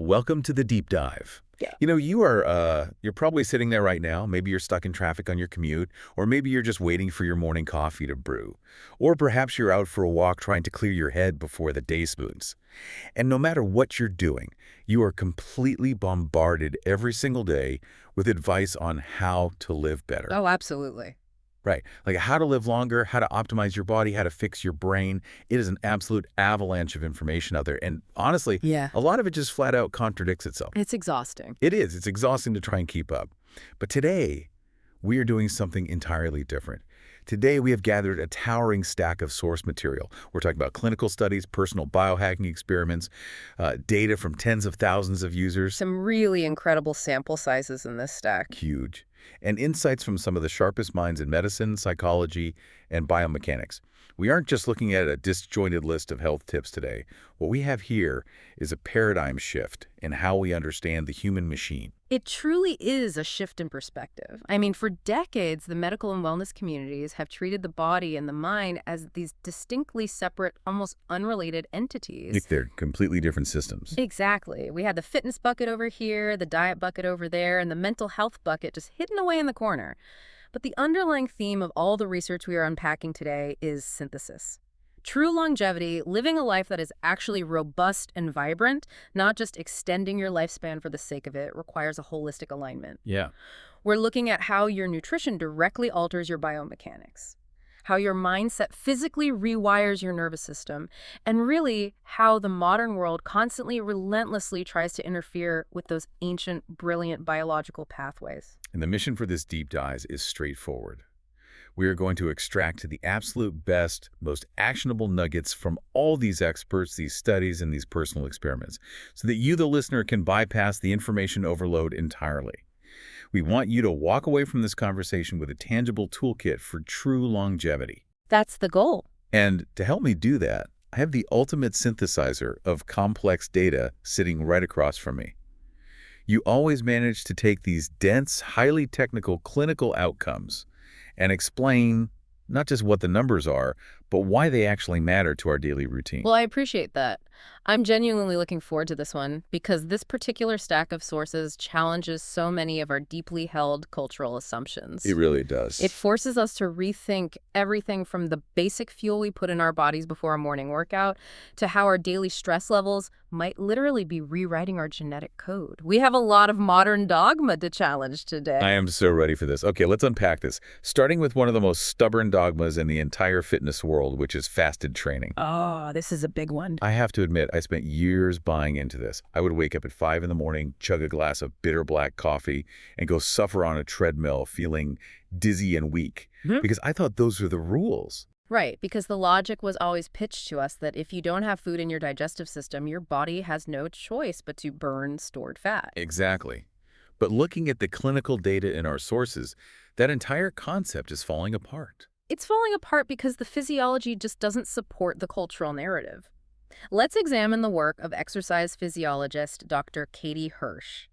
Welcome to the deep dive. Yeah. You're probably sitting there right now. Maybe you're stuck in traffic on your commute, or maybe you're just waiting for your morning coffee to brew. Or perhaps you're out for a walk trying to clear your head before the day spoons. And no matter what you're doing, you are completely bombarded every single day with advice on how to live better. Oh, absolutely. Right. Like how to live longer, how to optimize your body, how to fix your brain. It is an absolute avalanche of information out there. And honestly, Yeah. a lot of it just flat out contradicts itself. It's exhausting. It is. It's exhausting to try and keep up. But today, we are doing something entirely different. Today, we have gathered a towering stack of source material. We're talking about clinical studies, personal biohacking experiments, data from tens of thousands of users. Some really incredible sample sizes in this stack. Huge. And insights from some of the sharpest minds in medicine, psychology, and biomechanics. We aren't just looking at a disjointed list of health tips today. What we have here is a paradigm shift in how we understand the human machine. It truly is a shift in perspective. I mean, for decades, the medical and wellness communities have treated the body and the mind as these distinctly separate, almost unrelated entities. Like they're completely different systems. Exactly. We had the fitness bucket over here, the diet bucket over there, and the mental health bucket just hidden away in the corner. But the underlying theme of all the research we are unpacking today is synthesis. True longevity, living a life that is actually robust and vibrant, not just extending your lifespan for the sake of it, requires a holistic alignment. Yeah. We're looking at how your nutrition directly alters your biomechanics, how your mindset physically rewires your nervous system, and really how the modern world constantly, relentlessly tries to interfere with those ancient, brilliant biological pathways. And the mission for this deep dive is straightforward. We are going to extract the absolute best, most actionable nuggets from all these experts, these studies, and these personal experiments, so that you, the listener, can bypass the information overload entirely. We want you to walk away from this conversation with a tangible toolkit for true longevity. That's the goal. And to help me do that, I have the ultimate synthesizer of complex data sitting right across from me. You always manage to take these dense, highly technical clinical outcomes and explain not just what the numbers are, but why they actually matter to our daily routine. Well, I appreciate that. I'm genuinely looking forward to this one because this particular stack of sources challenges so many of our deeply held cultural assumptions. It really does. It forces us to rethink everything from the basic fuel we put in our bodies before a morning workout to how our daily stress levels might literally be rewriting our genetic code. We have a lot of modern dogma to challenge today. I am so ready for this. Okay, let's unpack this. Starting with one of the most stubborn dogmas in the entire fitness world, which is fasted training. Oh, this is a big one. I have to admit, I spent years buying into this. I would wake up at 5 in the morning, chug a glass of bitter black coffee, and go suffer on a treadmill feeling dizzy and weak because I thought those were the rules. Right, because the logic was always pitched to us that if you don't have food in your digestive system, your body has no choice but to burn stored fat. Exactly. But looking at the clinical data in our sources, that entire concept is falling apart. It's falling apart because the physiology just doesn't support the cultural narrative. Let's examine the work of exercise physiologist Dr. Katie Hirsch.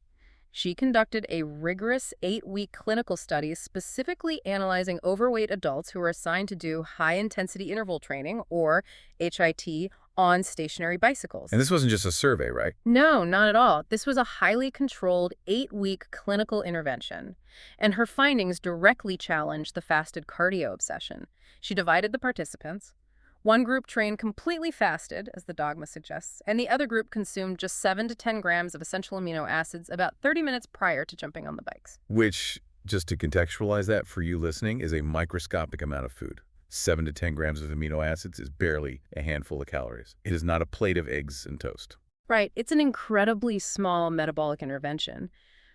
She conducted a rigorous 8-week clinical study specifically analyzing overweight adults who were assigned to do high-intensity interval training, or HIT, on stationary bicycles. And this wasn't just a survey, right? No, not at all. This was a highly controlled 8-week clinical intervention, and her findings directly challenged the fasted cardio obsession. She divided the participants. One group trained completely fasted, as the dogma suggests, and the other group consumed just 7 to 10 grams of essential amino acids about 30 minutes prior to jumping on the bikes. Which, just to contextualize that for you listening, is a microscopic amount of food. 7 to 10 grams of amino acids is barely a handful of calories. It is not a plate of eggs and toast. Right, it's an incredibly small metabolic intervention.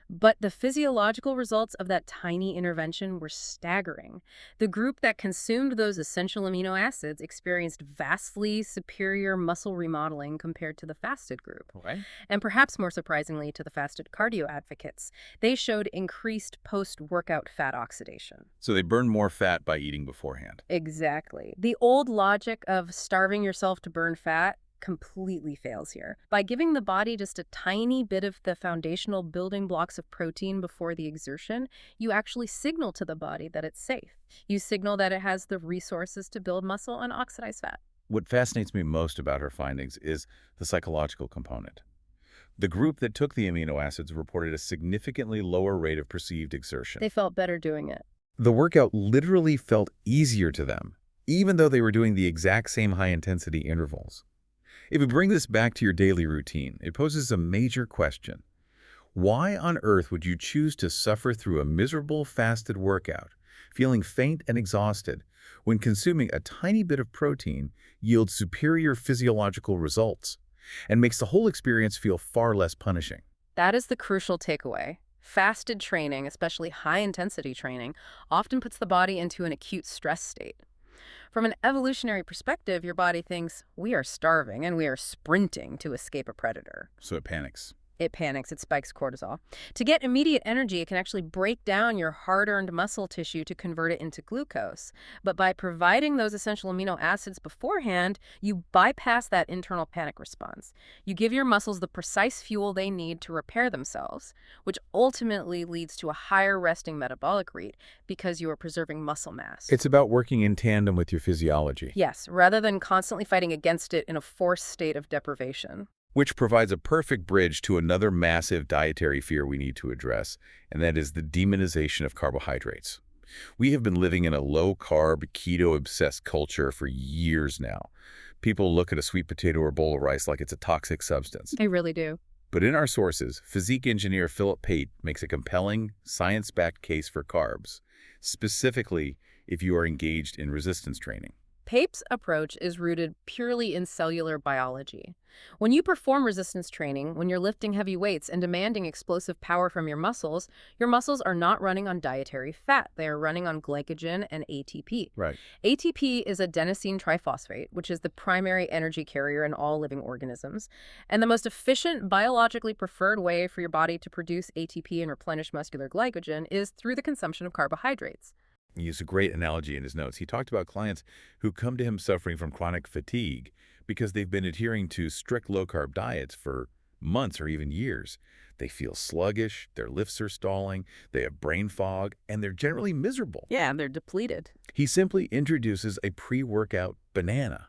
But the physiological results of that tiny intervention were staggering. The group that consumed those essential amino acids experienced vastly superior muscle remodeling compared to the fasted group. Right. And perhaps more surprisingly to the fasted cardio advocates, they showed increased post-workout fat oxidation. So they burn more fat by eating beforehand. Exactly. The old logic of starving yourself to burn fat completely fails here. By giving the body just a tiny bit of the foundational building blocks of protein before the exertion, you actually signal to the body that it's safe. You signal that it has the resources to build muscle and oxidize fat. What fascinates me most about her findings is the psychological component. The group that took the amino acids reported a significantly lower rate of perceived exertion. They felt better doing it. The workout literally felt easier to them, even though they were doing the exact same high-intensity intervals. If we bring this back to your daily routine, it poses a major question. Why on earth would you choose to suffer through a miserable fasted workout, feeling faint and exhausted, when consuming a tiny bit of protein yields superior physiological results and makes the whole experience feel far less punishing? That is the crucial takeaway. Fasted training, especially high-intensity training, often puts the body into an acute stress state. From an evolutionary perspective, your body thinks, we are starving and we are sprinting to escape a predator. So it panics. It panics, it spikes cortisol. To get immediate energy, it can actually break down your hard-earned muscle tissue to convert it into glucose. But by providing those essential amino acids beforehand, you bypass that internal panic response. You give your muscles the precise fuel they need to repair themselves, which ultimately leads to a higher resting metabolic rate because you are preserving muscle mass. It's about working in tandem with your physiology. Yes, rather than constantly fighting against it in a forced state of deprivation. Which provides a perfect bridge to another massive dietary fear we need to address, and that is the demonization of carbohydrates. We have been living in a low-carb, keto-obsessed culture for years now. People look at a sweet potato or bowl of rice like it's a toxic substance. They really do. But in our sources, physique engineer Philip Pate makes a compelling, science-backed case for carbs, specifically if you are engaged in resistance training. Pape's approach is rooted purely in cellular biology. When you perform resistance training, when you're lifting heavy weights and demanding explosive power from your muscles are not running on dietary fat. They are running on glycogen and ATP. Right. ATP is adenosine triphosphate, which is the primary energy carrier in all living organisms. And the most efficient, biologically preferred way for your body to produce ATP and replenish muscular glycogen is through the consumption of carbohydrates. He used a great analogy in his notes. He talked about clients who come to him suffering from chronic fatigue because they've been adhering to strict low-carb diets for months or even years. They feel sluggish, their lifts are stalling, they have brain fog, and they're generally miserable. Yeah, they're depleted. He simply introduces a pre-workout banana,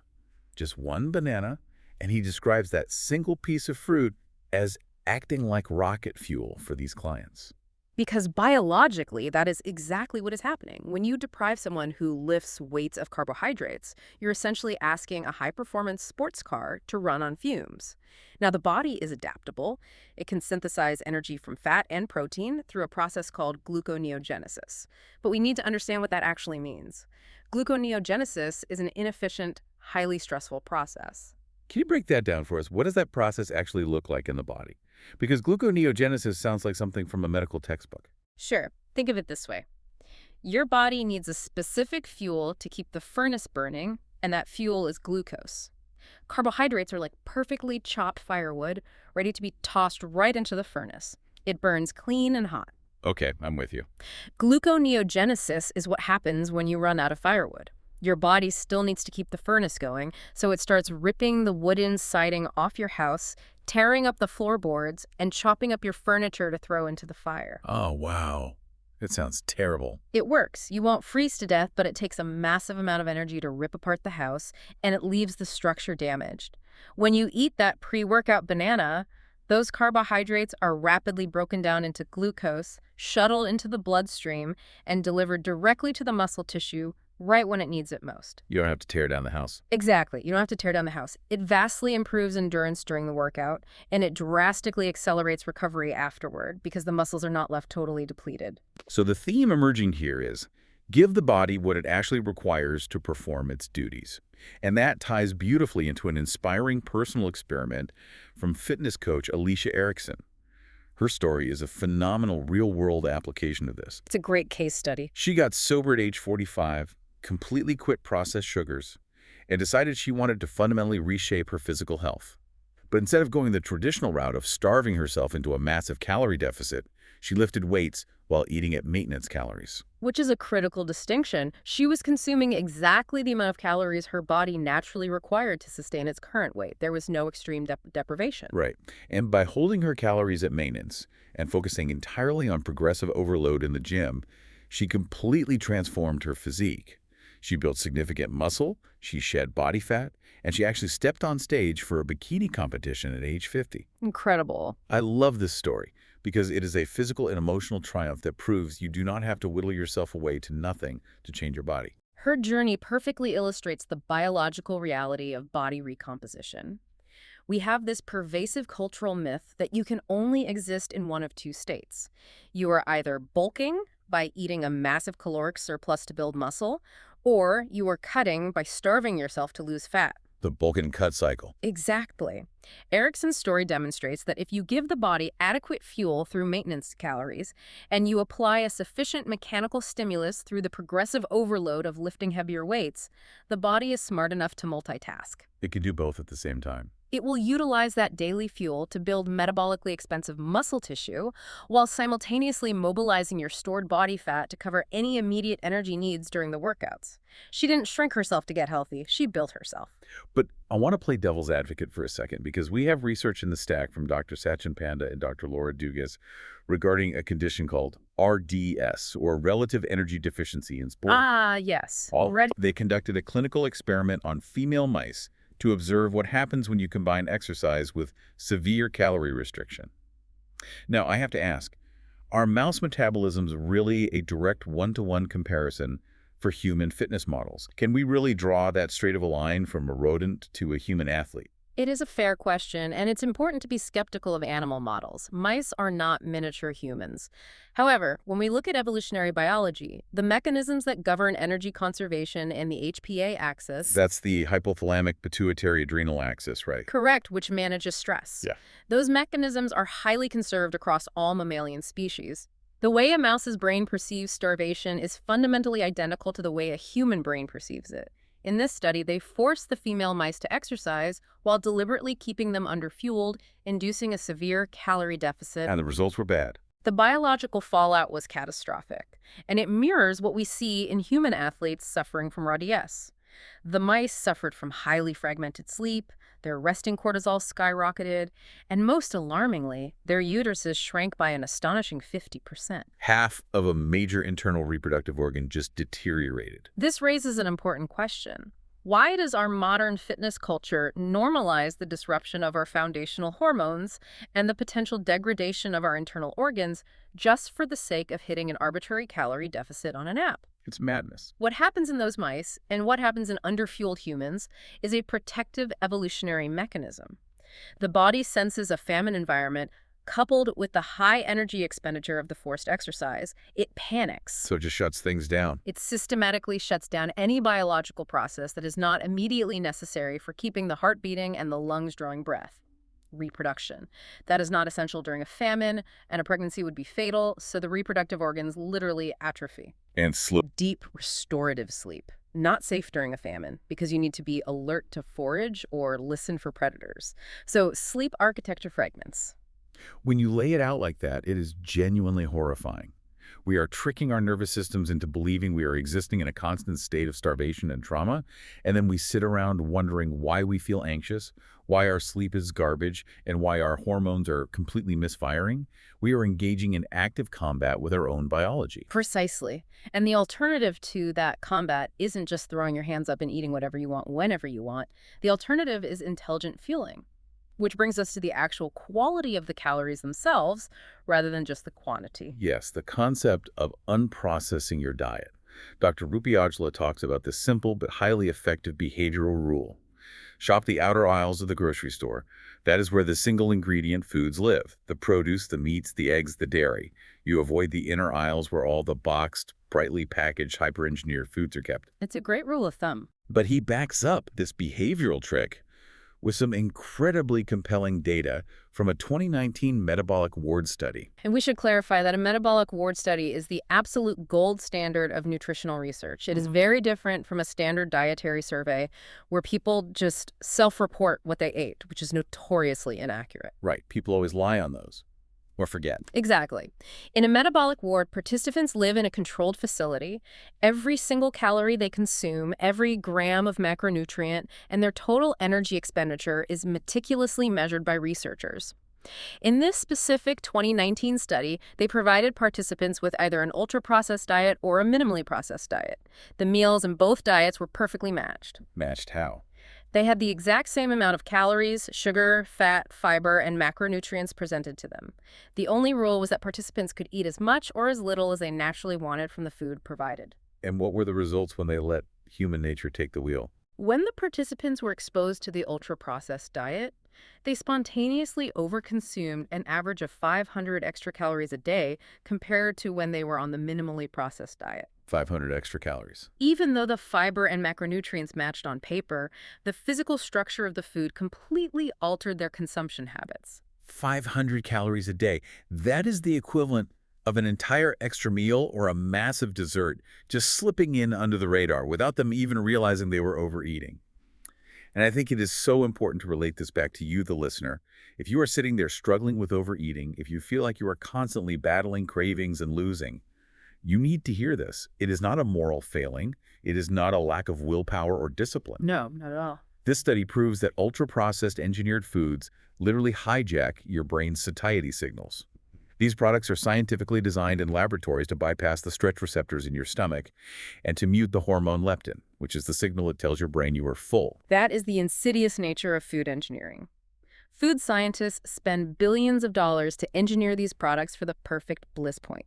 just one banana, and he describes that single piece of fruit as acting like rocket fuel for these clients. Because biologically, that is exactly what is happening. When you deprive someone who lifts weights of carbohydrates, you're essentially asking a high-performance sports car to run on fumes. Now, the body is adaptable. It can synthesize energy from fat and protein through a process called gluconeogenesis. But we need to understand what that actually means. Gluconeogenesis is an inefficient, highly stressful process. Can you break that down for us? What does that process actually look like in the body? Because gluconeogenesis sounds like something from a medical textbook. Sure. Think of it this way. Your body needs a specific fuel to keep the furnace burning, and that fuel is glucose. Carbohydrates are like perfectly chopped firewood, ready to be tossed right into the furnace. It burns clean and hot. Okay, I'm with you. Gluconeogenesis is what happens when you run out of firewood. Your body still needs to keep the furnace going, so it starts ripping the wooden siding off your house, tearing up the floorboards, and chopping up your furniture to throw into the fire. Oh, wow. That sounds terrible. It works. You won't freeze to death, but it takes a massive amount of energy to rip apart the house, and it leaves the structure damaged. When you eat that pre-workout banana, those carbohydrates are rapidly broken down into glucose, shuttled into the bloodstream, and delivered directly to the muscle tissue right when it needs it most. You don't have to tear down the house. Exactly. You don't have to tear down the house. It vastly improves endurance during the workout, and it drastically accelerates recovery afterward because the muscles are not left totally depleted. So the theme emerging here is give the body what it actually requires to perform its duties. And that ties beautifully into an inspiring personal experiment from fitness coach Alicia Erickson. Her story is a phenomenal real-world application of this. It's a great case study. She got sober at age 45, completely quit processed sugars, and decided she wanted to fundamentally reshape her physical health. But instead of going the traditional route of starving herself into a massive calorie deficit, she lifted weights while eating at maintenance calories. Which is a critical distinction. She was consuming exactly the amount of calories her body naturally required to sustain its current weight. There was no extreme deprivation. Right. And by holding her calories at maintenance and focusing entirely on progressive overload in the gym, she completely transformed her physique. She built significant muscle, she shed body fat, and she actually stepped on stage for a bikini competition at age 50. Incredible. I love this story because it is a physical and emotional triumph that proves you do not have to whittle yourself away to nothing to change your body. Her journey perfectly illustrates the biological reality of body recomposition. We have this pervasive cultural myth that you can only exist in one of two states. You are either bulking by eating a massive caloric surplus to build muscle, or you are cutting by starving yourself to lose fat. The bulk and cut cycle. Exactly. Erickson's story demonstrates that if you give the body adequate fuel through maintenance calories, and you apply a sufficient mechanical stimulus through the progressive overload of lifting heavier weights, the body is smart enough to multitask. It can do both at the same time. It will utilize that daily fuel to build metabolically expensive muscle tissue while simultaneously mobilizing your stored body fat to cover any immediate energy needs during the workouts. She didn't shrink herself to get healthy. She built herself. But I want to play devil's advocate for a second because we have research in the stack from Dr. Sachin Panda and Dr. Laura Dugas regarding a condition called RDS, or Relative Energy Deficiency in Sport. Ah, yes. They conducted a clinical experiment on female mice to observe what happens when you combine exercise with severe calorie restriction. Now, I have to ask, are mouse metabolisms really a direct one-to-one comparison for human fitness models? Can we really draw that straight of a line from a rodent to a human athlete? It is a fair question, and it's important to be skeptical of animal models. Mice are not miniature humans. However, when we look at evolutionary biology, the mechanisms that govern energy conservation and the HPA axis— That's the hypothalamic pituitary adrenal axis, right? Correct, which manages stress. Yeah. Those mechanisms are highly conserved across all mammalian species. The way a mouse's brain perceives starvation is fundamentally identical to the way a human brain perceives it. In this study, they forced the female mice to exercise while deliberately keeping them underfueled, inducing a severe calorie deficit. And the results were bad. The biological fallout was catastrophic, and it mirrors what we see in human athletes suffering from RDS. The mice suffered from highly fragmented sleep, their resting cortisol skyrocketed, and most alarmingly, their uteruses shrank by an astonishing 50%. Half of a major internal reproductive organ just deteriorated. This raises an important question. Why does our modern fitness culture normalize the disruption of our foundational hormones and the potential degradation of our internal organs just for the sake of hitting an arbitrary calorie deficit on an app? It's madness. What happens in those mice and what happens in underfueled humans is a protective evolutionary mechanism. The body senses a famine environment coupled with the high energy expenditure of the forced exercise. It panics. So it just shuts things down. It systematically shuts down any biological process that is not immediately necessary for keeping the heart beating and the lungs drawing breath. Reproduction. That is not essential during a famine, and a pregnancy would be fatal, so the reproductive organs literally atrophy. And sleep. Deep restorative sleep. Not safe during a famine because you need to be alert to forage or listen for predators. So sleep architecture fragments. When you lay it out like that, it is genuinely horrifying. We are tricking our nervous systems into believing we are existing in a constant state of starvation and trauma, and then we sit around wondering why we feel anxious, why our sleep is garbage, and why our hormones are completely misfiring. We are engaging in active combat with our own biology. Precisely. And the alternative to that combat isn't just throwing your hands up and eating whatever you want whenever you want. The alternative is intelligent fueling. Which brings us to the actual quality of the calories themselves, rather than just the quantity. Yes, the concept of unprocessing your diet. Dr. Rupi Ojla talks about this simple but highly effective behavioral rule. Shop the outer aisles of the grocery store. That is where the single-ingredient foods live. The produce, the meats, the eggs, the dairy. You avoid the inner aisles where all the boxed, brightly packaged, hyper-engineered foods are kept. It's a great rule of thumb. But he backs up this behavioral trick with some incredibly compelling data from a 2019 metabolic ward study. And we should clarify that a metabolic ward study is the absolute gold standard of nutritional research. It is very different from a standard dietary survey where people just self-report what they ate, which is notoriously inaccurate. Right. People always lie on those. Or forget. Exactly. In a metabolic ward, participants live in a controlled facility. Every single calorie they consume, every gram of macronutrient, and their total energy expenditure is meticulously measured by researchers. In this specific 2019 study, they provided participants with either an ultra-processed diet or a minimally processed diet. The meals in both diets were perfectly matched. Matched how? They had the exact same amount of calories, sugar, fat, fiber, and macronutrients presented to them. The only rule was that participants could eat as much or as little as they naturally wanted from the food provided. And what were the results when they let human nature take the wheel? When the participants were exposed to the ultra-processed diet, they spontaneously overconsumed an average of 500 extra calories a day compared to when they were on the minimally processed diet. 500 extra calories. Even though the fiber and macronutrients matched on paper, the physical structure of the food completely altered their consumption habits. 500 calories a day. That is the equivalent of an entire extra meal or a massive dessert just slipping in under the radar without them even realizing they were overeating. And I think it is so important to relate this back to you, the listener. If you are sitting there struggling with overeating, if you feel like you are constantly battling cravings and losing, you need to hear this. It is not a moral failing. It is not a lack of willpower or discipline. No, not at all. This study proves that ultra-processed engineered foods literally hijack your brain's satiety signals. These products are scientifically designed in laboratories to bypass the stretch receptors in your stomach and to mute the hormone leptin, which is the signal that tells your brain you are full. That is the insidious nature of food engineering. Food scientists spend billions of dollars to engineer these products for the perfect bliss point.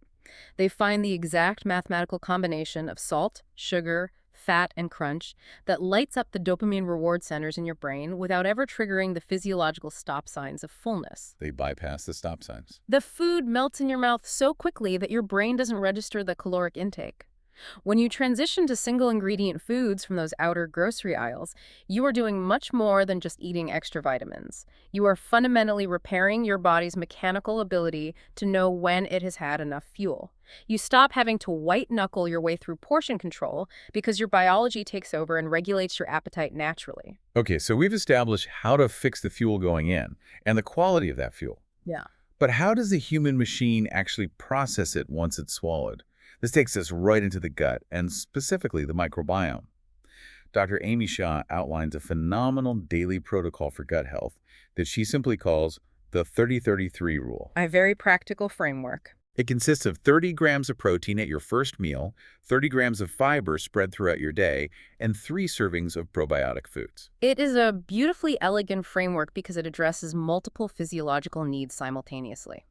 They find the exact mathematical combination of salt, sugar, fat, and crunch that lights up the dopamine reward centers in your brain without ever triggering the physiological stop signs of fullness. They bypass the stop signs. The food melts in your mouth so quickly that your brain doesn't register the caloric intake. When you transition to single-ingredient foods from those outer grocery aisles, you are doing much more than just eating extra vitamins. You are fundamentally repairing your body's mechanical ability to know when it has had enough fuel. You stop having to white-knuckle your way through portion control because your biology takes over and regulates your appetite naturally. Okay, so we've established how to fix the fuel going in and the quality of that fuel. Yeah. But how does the human machine actually process it once it's swallowed? This takes us right into the gut, and specifically the microbiome. Dr. Amy Shah outlines a phenomenal daily protocol for gut health that she simply calls the 30-33 rule. A very practical framework. It consists of 30 grams of protein at your first meal, 30 grams of fiber spread throughout your day, and 3 servings of probiotic foods. It is a beautifully elegant framework because it addresses multiple physiological needs simultaneously.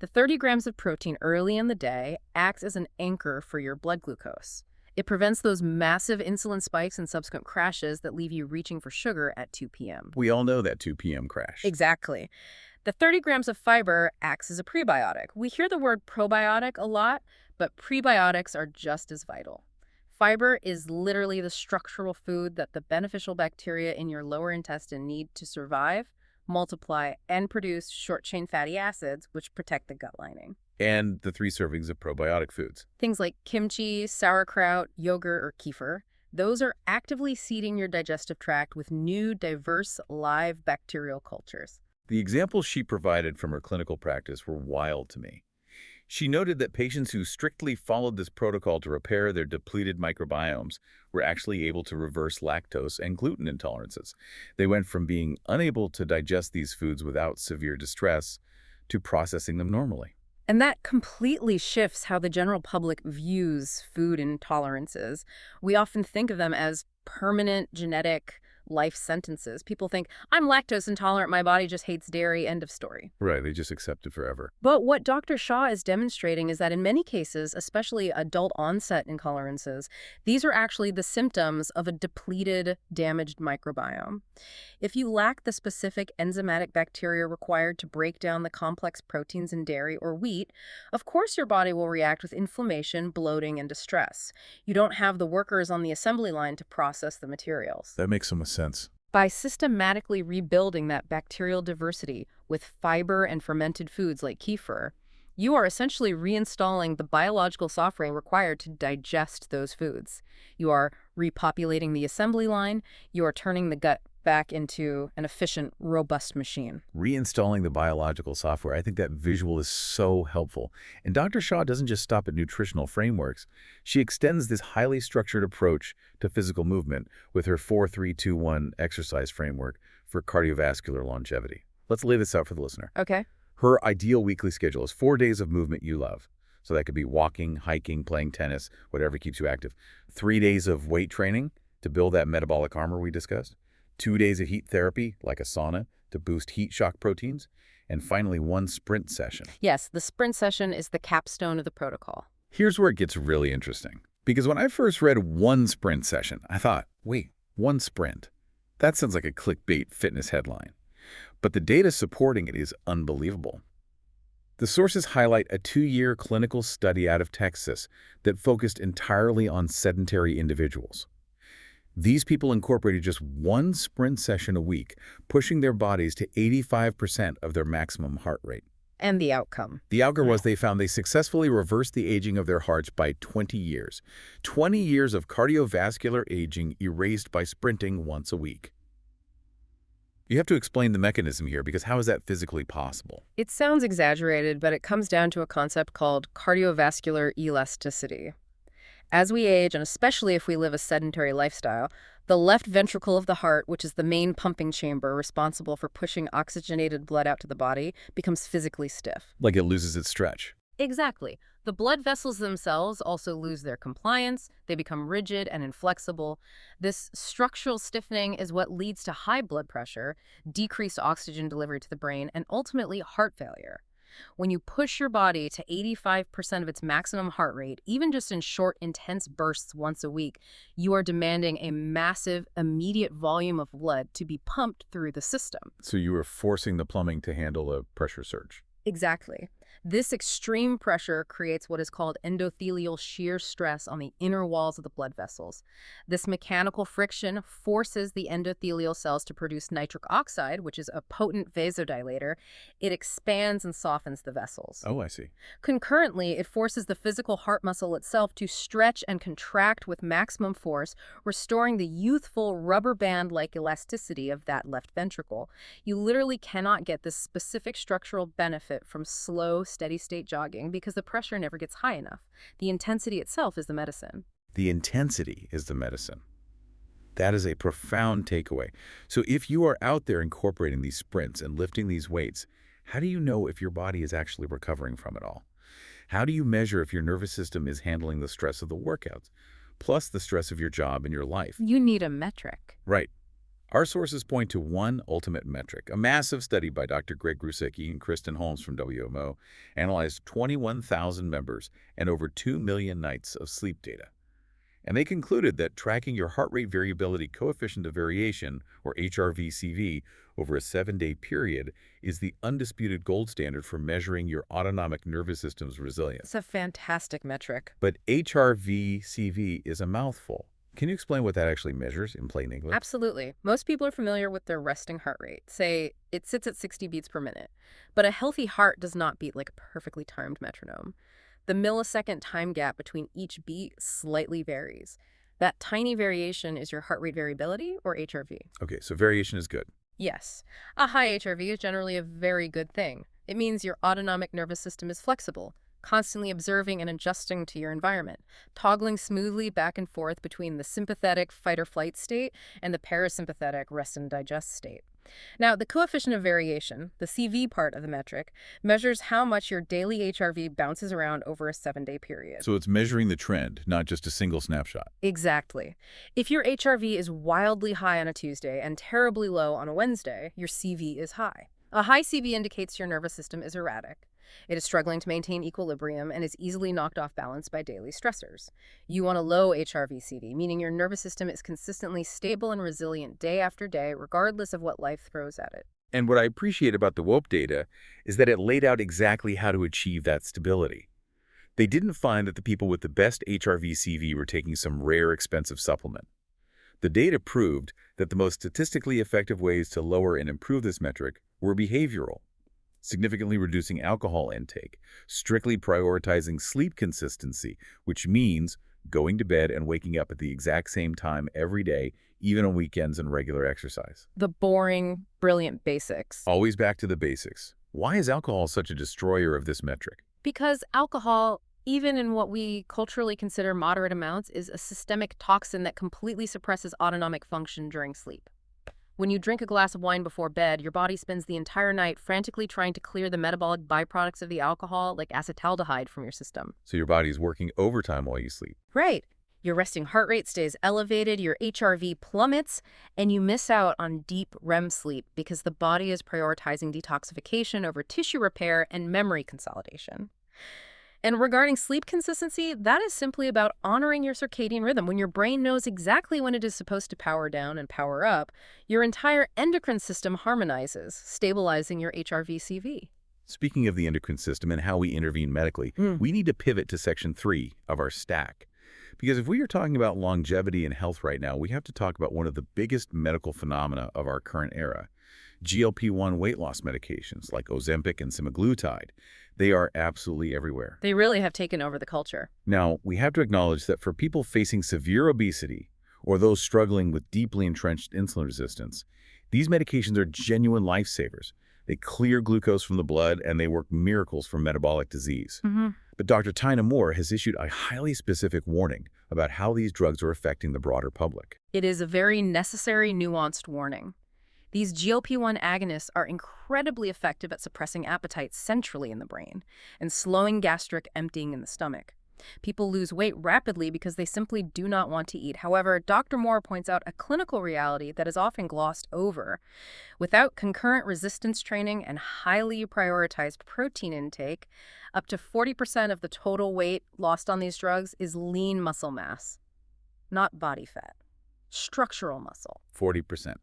The 30 grams of protein early in the day acts as an anchor for your blood glucose. It prevents those massive insulin spikes and subsequent crashes that leave you reaching for sugar at 2 p.m. We all know that 2 p.m. crash. Exactly. The 30 grams of fiber acts as a prebiotic. We hear the word probiotic a lot, but prebiotics are just as vital. Fiber is literally the structural food that the beneficial bacteria in your lower intestine need to survive, multiply, and produce short-chain fatty acids, which protect the gut lining. And the 3 servings of probiotic foods. Things like kimchi, sauerkraut, yogurt, or kefir, those are actively seeding your digestive tract with new, diverse, live bacterial cultures. The examples she provided from her clinical practice were wild to me. She noted that patients who strictly followed this protocol to repair their depleted microbiomes were actually able to reverse lactose and gluten intolerances. They went from being unable to digest these foods without severe distress to processing them normally. And that completely shifts how the general public views food intolerances. We often think of them as permanent genetic life sentences. People think, I'm lactose intolerant, my body just hates dairy, end of story. Right, they just accept it forever. But what Dr. Shah is demonstrating is that in many cases, especially adult onset intolerances, these are actually the symptoms of a depleted, damaged microbiome. If you lack the specific enzymatic bacteria required to break down the complex proteins in dairy or wheat, of course your body will react with inflammation, bloating, and distress. You don't have the workers on the assembly line to process the materials. That makes so much sense. By systematically rebuilding that bacterial diversity with fiber and fermented foods like kefir, you are essentially reinstalling the biological software required to digest those foods. You are repopulating the assembly line. You are turning the gut back into an efficient, robust machine. Reinstalling the biological software, I think that visual is so helpful. And Dr. Shah doesn't just stop at nutritional frameworks. She extends this highly structured approach to physical movement with her 4-3-2-1 exercise framework for cardiovascular longevity. Let's lay this out for the listener. Okay. Her ideal weekly schedule is 4 days of movement you love. So that could be walking, hiking, playing tennis, whatever keeps you active. 3 days of weight training to build that metabolic armor we discussed. 2 days of heat therapy, like a sauna, to boost heat shock proteins. And finally, 1 sprint session. Yes, the sprint session is the capstone of the protocol. Here's where it gets really interesting. Because when I first read 1 sprint session, I thought, wait, 1 sprint? That sounds like a clickbait fitness headline. But the data supporting it is unbelievable. The sources highlight a 2-year clinical study out of Texas that focused entirely on sedentary individuals. These people incorporated just 1 sprint session a week, pushing their bodies to 85% of their maximum heart rate. And the outcome. The outcome was they found they successfully reversed the aging of their hearts by 20 years. 20 years of cardiovascular aging erased by sprinting once a week. You have to explain the mechanism here, because how is that physically possible? It sounds exaggerated, but it comes down to a concept called cardiovascular elasticity. As we age, and especially if we live a sedentary lifestyle, the left ventricle of the heart, which is the main pumping chamber responsible for pushing oxygenated blood out to the body, becomes physically stiff. Like it loses its stretch. Exactly. The blood vessels themselves also lose their compliance. They become rigid and inflexible. This structural stiffening is what leads to high blood pressure, decreased oxygen delivery to the brain, and ultimately heart failure. When you push your body to 85% of its maximum heart rate, even just in short, intense bursts once a week, you are demanding a massive, immediate volume of blood to be pumped through the system. So you are forcing the plumbing to handle a pressure surge. Exactly. This extreme pressure creates what is called endothelial shear stress on the inner walls of the blood vessels. This mechanical friction forces the endothelial cells to produce nitric oxide, which is a potent vasodilator. It expands and softens the vessels. Oh, I see. Concurrently, it forces the physical heart muscle itself to stretch and contract with maximum force, restoring the youthful rubber band-like elasticity of that left ventricle. You literally cannot get this specific structural benefit from slow, steady-state jogging because the pressure never gets high enough. The intensity itself is the medicine. The intensity is the medicine. That is a profound takeaway. So if you are out there incorporating these sprints and lifting these weights, how do you know if your body is actually recovering from it all? How do you measure if your nervous system is handling the stress of the workouts, plus the stress of your job and your life? You need a metric. Right. Our sources point to one ultimate metric. A massive study by Dr. Greg Grusicki and Kristen Holmes from WMO analyzed 21,000 members and over 2 million nights of sleep data. And they concluded that tracking your heart rate variability coefficient of variation, or HRVCV, over a 7-day period is the undisputed gold standard for measuring your autonomic nervous system's resilience. It's a fantastic metric. But HRVCV is a mouthful. Can you explain what that actually measures in plain English? Absolutely. Most people are familiar with their resting heart rate. Say it sits at 60 beats per minute. But a healthy heart does not beat like a perfectly timed metronome. The millisecond time gap between each beat slightly varies. That tiny variation is your heart rate variability, or HRV. Okay, so variation is good. Yes. A high HRV is generally a very good thing. It means your autonomic nervous system is flexible, constantly observing and adjusting to your environment, toggling smoothly back and forth between the sympathetic fight-or-flight state and the parasympathetic rest-and-digest state. Now, the coefficient of variation, the CV part of the metric, measures how much your daily HRV bounces around over a 7-day period. So it's measuring the trend, not just a single snapshot. Exactly. If your HRV is wildly high on a Tuesday and terribly low on a Wednesday, your CV is high. A high CV indicates your nervous system is erratic. It is struggling to maintain equilibrium and is easily knocked off balance by daily stressors. You want a low HRVCV, meaning your nervous system is consistently stable and resilient day after day, regardless of what life throws at it. And what I appreciate about the WOPE data is that it laid out exactly how to achieve that stability. They didn't find that the people with the best HRVCV were taking some rare, expensive supplement. The data proved that the most statistically effective ways to lower and improve this metric were behavioral, significantly reducing alcohol intake, strictly prioritizing sleep consistency, which means going to bed and waking up at the exact same time every day, even on weekends, and regular exercise. The boring, brilliant basics. Always back to the basics. Why is alcohol such a destroyer of this metric? Because alcohol, even in what we culturally consider moderate amounts, is a systemic toxin that completely suppresses autonomic function during sleep. When you drink a glass of wine before bed, your body spends the entire night frantically trying to clear the metabolic byproducts of the alcohol, like acetaldehyde, from your system. So your body's working overtime while you sleep. Right. Your resting heart rate stays elevated, your HRV plummets, and you miss out on deep REM sleep because the body is prioritizing detoxification over tissue repair and memory consolidation. And regarding sleep consistency, that is simply about honoring your circadian rhythm. When your brain knows exactly when it is supposed to power down and power up, your entire endocrine system harmonizes, stabilizing your HRVCV. Speaking of the endocrine system and how we intervene medically, we need to pivot to section 3 of our stack. Because if we are talking about longevity and health right now, we have to talk about one of the biggest medical phenomena of our current era. GLP-1 weight loss medications like Ozempic and semaglutide. They are absolutely everywhere. They really have taken over the culture. Now, we have to acknowledge that for people facing severe obesity or those struggling with deeply entrenched insulin resistance, these medications are genuine lifesavers. They clear glucose from the blood and they work miracles for metabolic disease. But Dr. Tina Moore has issued a highly specific warning about how these drugs are affecting the broader public. It is a very necessary, nuanced warning. These GLP-1 agonists are incredibly effective at suppressing appetite centrally in the brain and slowing gastric emptying in the stomach. People lose weight rapidly because they simply do not want to eat. However, Dr. Moore points out a clinical reality that is often glossed over. Without concurrent resistance training and highly prioritized protein intake, up to 40% of the total weight lost on these drugs is lean muscle mass, not body fat, structural muscle. 40%.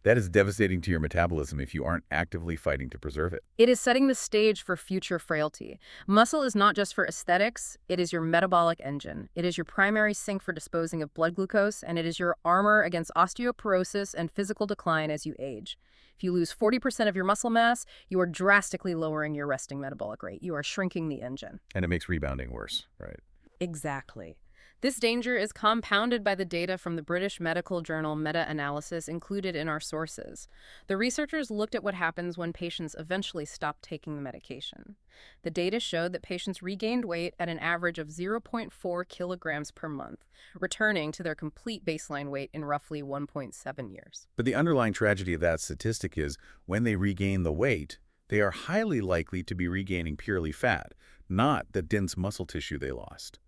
That is devastating to your metabolism if you aren't actively fighting to preserve it. It is setting the stage for future frailty. Muscle is not just for aesthetics, it is your metabolic engine. It is your primary sink for disposing of blood glucose, and it is your armor against osteoporosis and physical decline as you age. If you lose 40% of your muscle mass, you are drastically lowering your resting metabolic rate. You are shrinking the engine. And it makes rebounding worse, right? Exactly. This danger is compounded by the data from the British medical journal meta-analysis included in our sources. The researchers looked at what happens when patients eventually stop taking the medication. The data showed that patients regained weight at an average of 0.4 kilograms per month, returning to their complete baseline weight in roughly 1.7 years. But the underlying tragedy of that statistic is when they regain the weight, they are highly likely to be regaining purely fat, not the dense muscle tissue they lost.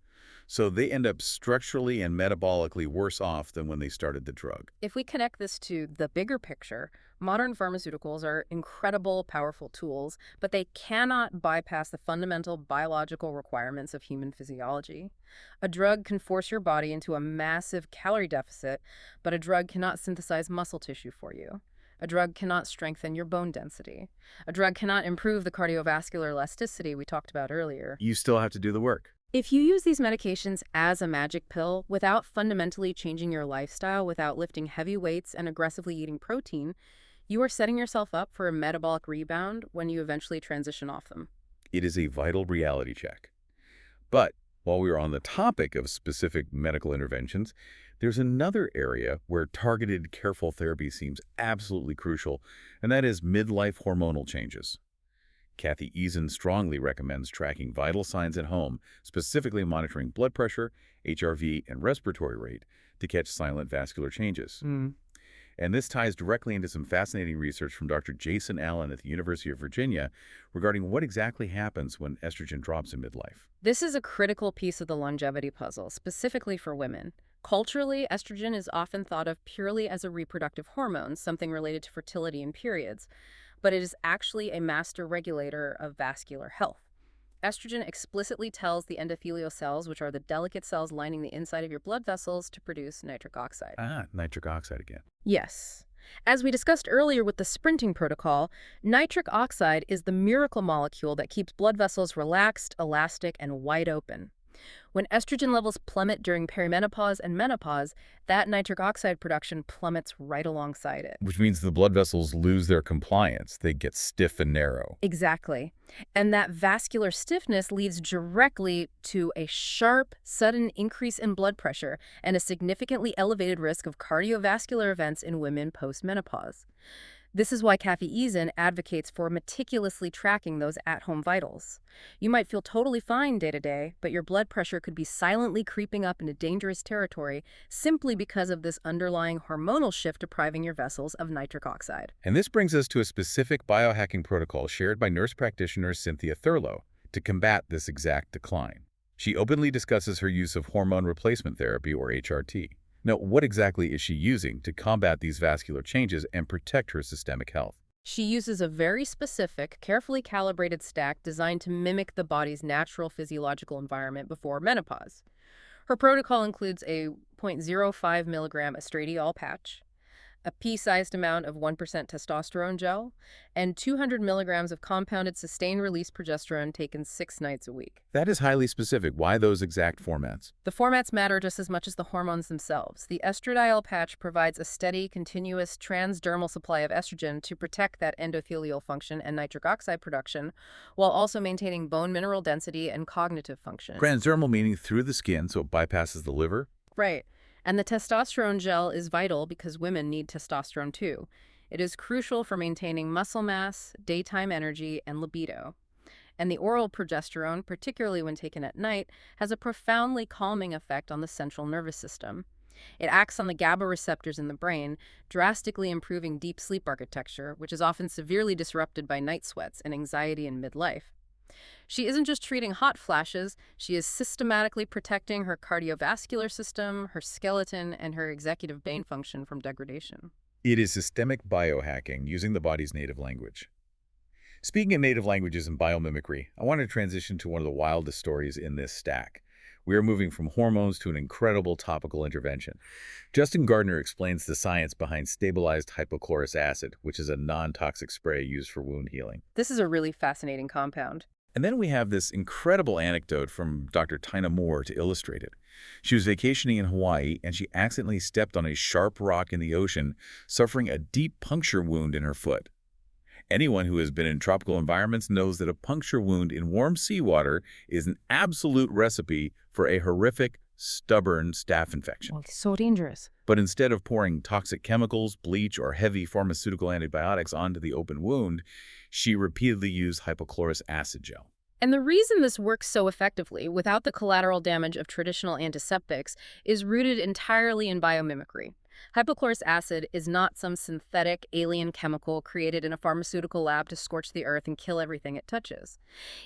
So they end up structurally and metabolically worse off than when they started the drug. If we connect this to the bigger picture, modern pharmaceuticals are incredible, powerful tools, but they cannot bypass the fundamental biological requirements of human physiology. A drug can force your body into a massive calorie deficit, but a drug cannot synthesize muscle tissue for you. A drug cannot strengthen your bone density. A drug cannot improve the cardiovascular elasticity we talked about earlier. You still have to do the work. If you use these medications as a magic pill without fundamentally changing your lifestyle, without lifting heavy weights and aggressively eating protein, you are setting yourself up for a metabolic rebound when you eventually transition off them. It is a vital reality check. But while we are on the topic of specific medical interventions, there's another area where targeted, careful therapy seems absolutely crucial, and that is midlife hormonal changes. Kathy Eason strongly recommends tracking vital signs at home, specifically monitoring blood pressure, HRV, and respiratory rate to catch silent vascular changes. And this ties directly into some fascinating research from Dr. Jason Allen at the University of Virginia regarding what exactly happens when estrogen drops in midlife. This is a critical piece of the longevity puzzle, specifically for women. Culturally, estrogen is often thought of purely as a reproductive hormone, something related to fertility and periods, but it is actually a master regulator of vascular health. Estrogen explicitly tells the endothelial cells, which are the delicate cells lining the inside of your blood vessels, to produce nitric oxide. Nitric oxide again. Yes. As we discussed earlier with the sprinting protocol, nitric oxide is the miracle molecule that keeps blood vessels relaxed, elastic, and wide open. When estrogen levels plummet during perimenopause and menopause, that nitric oxide production plummets right alongside it. Which means the blood vessels lose their compliance. They get stiff and narrow. Exactly. And that vascular stiffness leads directly to a sharp, sudden increase in blood pressure and a significantly elevated risk of cardiovascular events in women post-menopause. This is why cafeizin advocates for meticulously tracking those at-home vitals. You might feel totally fine day to day, but your blood pressure could be silently creeping up into dangerous territory simply because of this underlying hormonal shift depriving your vessels of nitric oxide. And this brings us to a specific biohacking protocol shared by nurse practitioner Cynthia Thurlow to combat this exact decline. She openly discusses her use of hormone replacement therapy, or HRT. Now, what exactly is she using to combat these vascular changes and protect her systemic health? She uses a very specific, carefully calibrated stack designed to mimic the body's natural physiological environment before menopause. Her protocol includes a zero point zero 0.05 milligram estradiol patch, a pea-sized amount of 1% testosterone gel, and 200 milligrams of compounded sustained-release progesterone taken 6 nights a week. That is highly specific. Why those exact formats? The formats matter just as much as the hormones themselves. The estradiol patch provides a steady, continuous transdermal supply of estrogen to protect that endothelial function and nitric oxide production, while also maintaining bone mineral density and cognitive function. Transdermal meaning through the skin, so it bypasses the liver? Right. And the testosterone gel is vital because women need testosterone too. It is crucial for maintaining muscle mass, daytime energy, and libido. And the oral progesterone, particularly when taken at night, has a profoundly calming effect on the central nervous system. It acts on the GABA receptors in the brain, drastically improving deep sleep architecture, which is often severely disrupted by night sweats and anxiety in midlife. She isn't just treating hot flashes, she is systematically protecting her cardiovascular system, her skeleton, and her executive brain function from degradation. It is systemic biohacking using the body's native language. Speaking of native languages and biomimicry, I want to transition to one of the wildest stories in this stack. We are moving from hormones to an incredible topical intervention. Justin Gardner explains the science behind stabilized hypochlorous acid, which is a non-toxic spray used for wound healing. This is a really fascinating compound. And then we have this incredible anecdote from Dr. Tina Moore to illustrate it. She was vacationing in Hawaii, and she accidentally stepped on a sharp rock in the ocean, suffering a deep puncture wound in her foot. Anyone who has been in tropical environments knows that a puncture wound in warm seawater is an absolute recipe for a horrific, stubborn staph infection. Well, it's so dangerous. But instead of pouring toxic chemicals, bleach, or heavy pharmaceutical antibiotics onto the open wound, she repeatedly used hypochlorous acid gel. And the reason this works so effectively, without the collateral damage of traditional antiseptics, is rooted entirely in biomimicry. Hypochlorous acid is not some synthetic alien chemical created in a pharmaceutical lab to scorch the earth and kill everything it touches.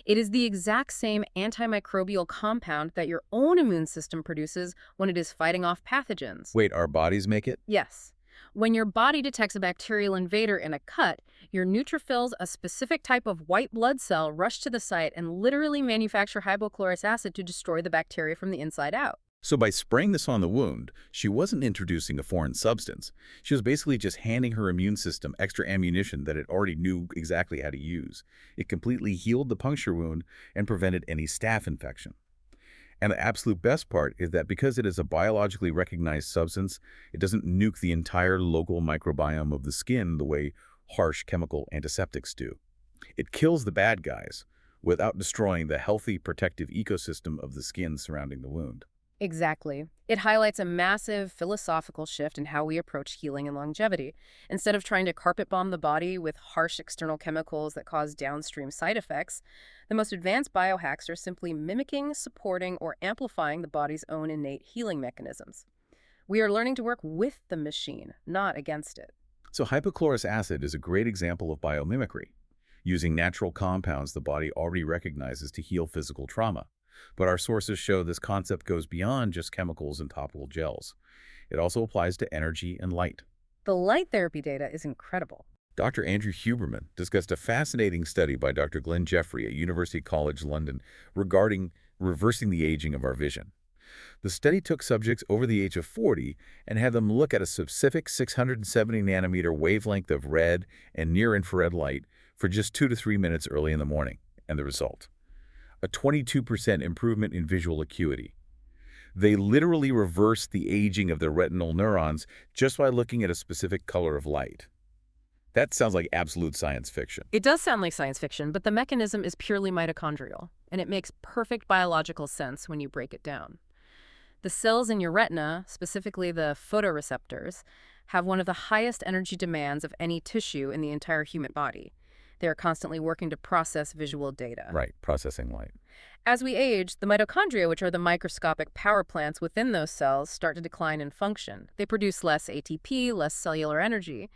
It is the exact same antimicrobial compound that your own immune system produces when it is fighting off pathogens. Wait, our bodies make it? Yes. When your body detects a bacterial invader in a cut, your neutrophils, a specific type of white blood cell, rush to the site and literally manufacture hypochlorous acid to destroy the bacteria from the inside out. So by spraying this on the wound, she wasn't introducing a foreign substance. She was basically just handing her immune system extra ammunition that it already knew exactly how to use. It completely healed the puncture wound and prevented any staph infection. And the absolute best part is that because it is a biologically recognized substance, it doesn't nuke the entire local microbiome of the skin the way harsh chemical antiseptics do. It kills the bad guys without destroying the healthy protective ecosystem of the skin surrounding the wound. Exactly. It highlights a massive philosophical shift in how we approach healing and longevity. Instead of trying to carpet bomb the body with harsh external chemicals that cause downstream side effects, the most advanced biohacks are simply mimicking, supporting, or amplifying the body's own innate healing mechanisms. We are learning to work with the machine, not against it. So hypochlorous acid is a great example of biomimicry, using natural compounds the body already recognizes to heal physical trauma. But our sources show this concept goes beyond just chemicals and topical gels. It also applies to energy and light. The light therapy data is incredible. Dr. Andrew Huberman discussed a fascinating study by Dr. Glenn Jeffrey at University College London regarding reversing the aging of our vision. The study took subjects over the age of 40 and had them look at a specific 670 nanometer wavelength of red and near-infrared light for just 2 to 3 minutes early in the morning. And the result? A 22% improvement in visual acuity. They literally reversed the aging of their retinal neurons just by looking at a specific color of light. That sounds like absolute science fiction. It does sound like science fiction, but the mechanism is purely mitochondrial, and it makes perfect biological sense when you break it down. The cells in your retina, specifically the photoreceptors, have one of the highest energy demands of any tissue in the entire human body. They are constantly working to process visual data. Right, processing light. As we age, the mitochondria, which are the microscopic power plants within those cells, start to decline in function. They produce less ATP, less cellular energy.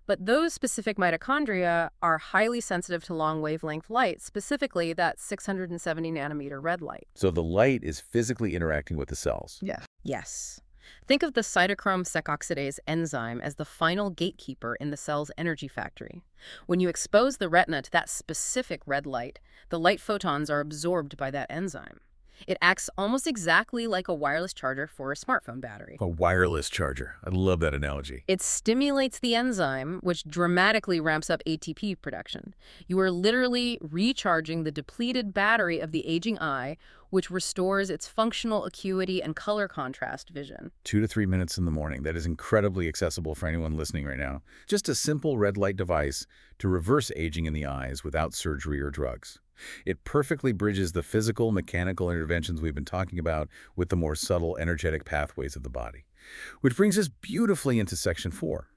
But those specific mitochondria are highly sensitive to long wavelength light, specifically that 670 nanometer red light. So the light is physically interacting with the cells. Yeah. Yes. Think of the cytochrome secoxidase enzyme as the final gatekeeper in the cell's energy factory. When you expose the retina to that specific red light, the light photons are absorbed by that enzyme. It acts almost exactly like a wireless charger for a smartphone battery. A wireless charger. I love that analogy. It stimulates the enzyme, which dramatically ramps up ATP production. You are literally recharging the depleted battery of the aging eye, which restores its functional acuity and color contrast vision. 2 to 3 minutes in the morning. That is incredibly accessible for anyone listening right now. Just a simple red light device to reverse aging in the eyes without surgery or drugs. It perfectly bridges the physical, mechanical interventions we've been talking about with the more subtle, energetic pathways of the body. Which brings us beautifully into Section 4,